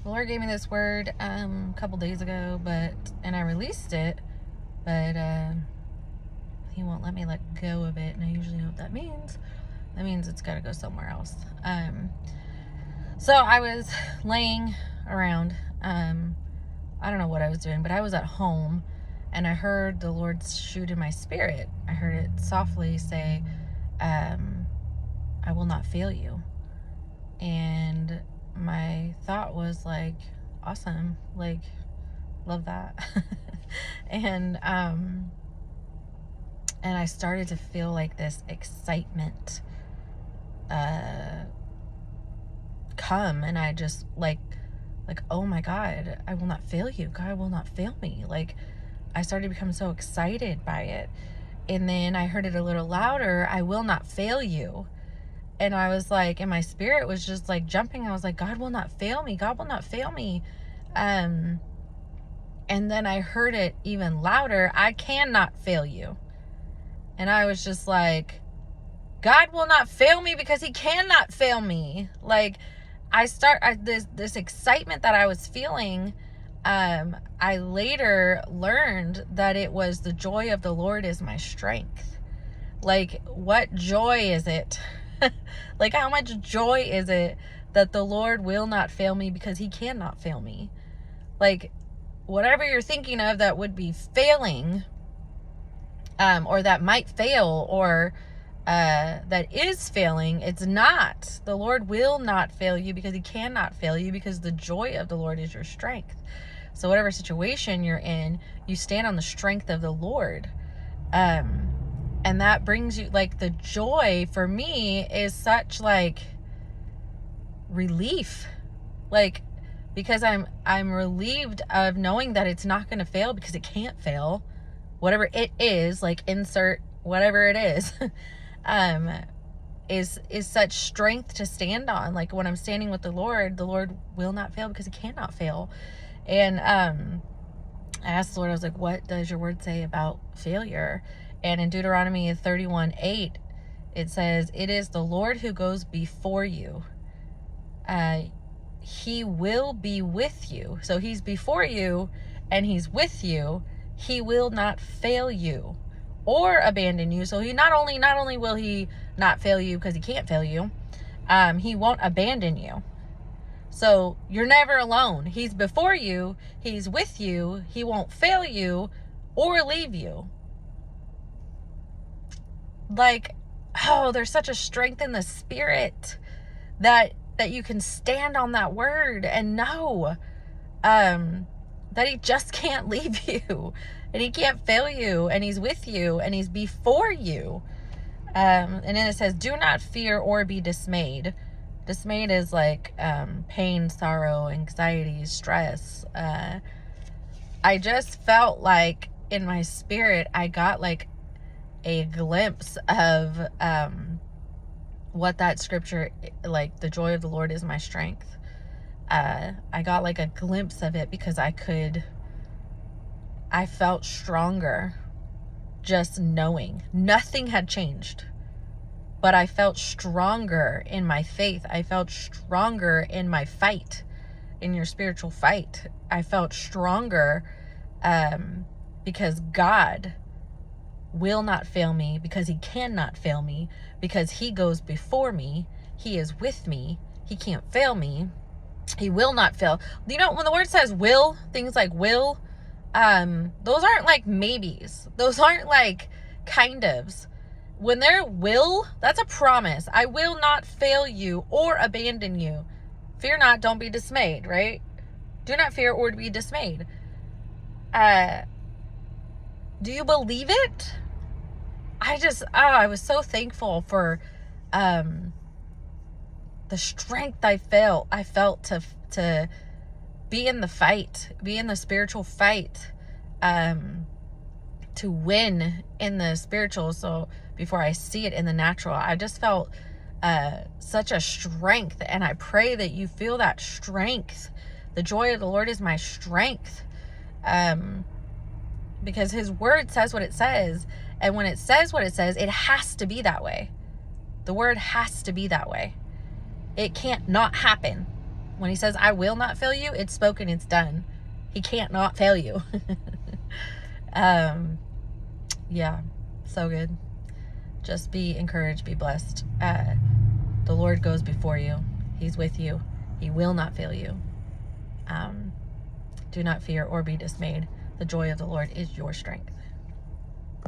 The Lord gave me this word a couple days ago, and I released it, but He won't let me let go of it, and I usually know what that means. That means it's got to go somewhere else. So I was laying around. I don't know what I was doing, but I was at home, and I heard the Lord shoot in my spirit. I heard it softly say, I will not fail you. And my thought was like, awesome, like, love that. and I started to feel like this excitement come, and I just like, oh my God, I will not fail you. God will not fail me. Like, I started to become so excited by it. And then I heard it a little louder, I will not fail you. And I was like, and my spirit was just like jumping. I was like, God will not fail me. God will not fail me. And then I heard it even louder, I cannot fail you. And I was just like, God will not fail me because He cannot fail me. Like, this excitement that I was feeling, I later learned that it was the joy of the Lord is my strength. Like, what joy is it? Like, how much joy is it that the Lord will not fail me because He cannot fail me? Like, whatever you're thinking of that would be failing, or that might fail, or that is failing, it's not. The Lord will not fail you because He cannot fail you, because the joy of the Lord is your strength. So whatever situation you're in, you stand on the strength of the Lord. And that brings you, like, the joy for me is such like relief, like, because I'm relieved of knowing that it's not going to fail, because it can't fail. Whatever it is, like, insert whatever it is such strength to stand on. Like, when I'm standing with the Lord will not fail because He cannot fail. And I asked the Lord, I was like, what does your word say about failure? And in Deuteronomy 31:8, it says, it is the Lord who goes before you. He will be with you. So He's before you and He's with you. He will not fail you or abandon you. So He not only will He not fail you because He can't fail you, He won't abandon you. So you're never alone. He's before you. He's with you. He won't fail you or leave you. Like, oh, there's such a strength in the spirit that you can stand on that word and know that He just can't leave you, and He can't fail you, and He's with you, and He's before you. And then it says, do not fear or be dismayed. Dismayed is like pain, sorrow, anxiety, stress. I just felt like in my spirit, I got like a glimpse of what that scripture, like, the joy of the Lord is my strength. I got like a glimpse of it because I felt stronger just knowing. Nothing had changed, but I felt stronger in my faith. I felt stronger in my fight, in your spiritual fight. I felt stronger because God will not fail me, because He cannot fail me, because He goes before me. He is with me. He can't fail me. He will not fail. You know, when the word says will, things like will, those aren't like maybes. Those aren't like kind ofs. When they're will, that's a promise. I will not fail you or abandon you. Fear not, don't be dismayed, right? Do not fear or be dismayed. Do you believe it? I was so thankful for the strength I felt to be in the fight, be in the spiritual fight, to win in the spiritual. So before I see it in the natural, I just felt such a strength, and I pray that you feel that strength. The joy of the Lord is my strength, because His word says what it says, and when it says what it says, it has to be that way. The word has to be that way. It can't not happen. When he says, I will not fail you, it's spoken, it's done. He can't not fail you. Yeah, so good. Just be encouraged, be blessed. The Lord goes before you. He's with you. He will not fail you. Do not fear or be dismayed. The joy of the Lord is your strength.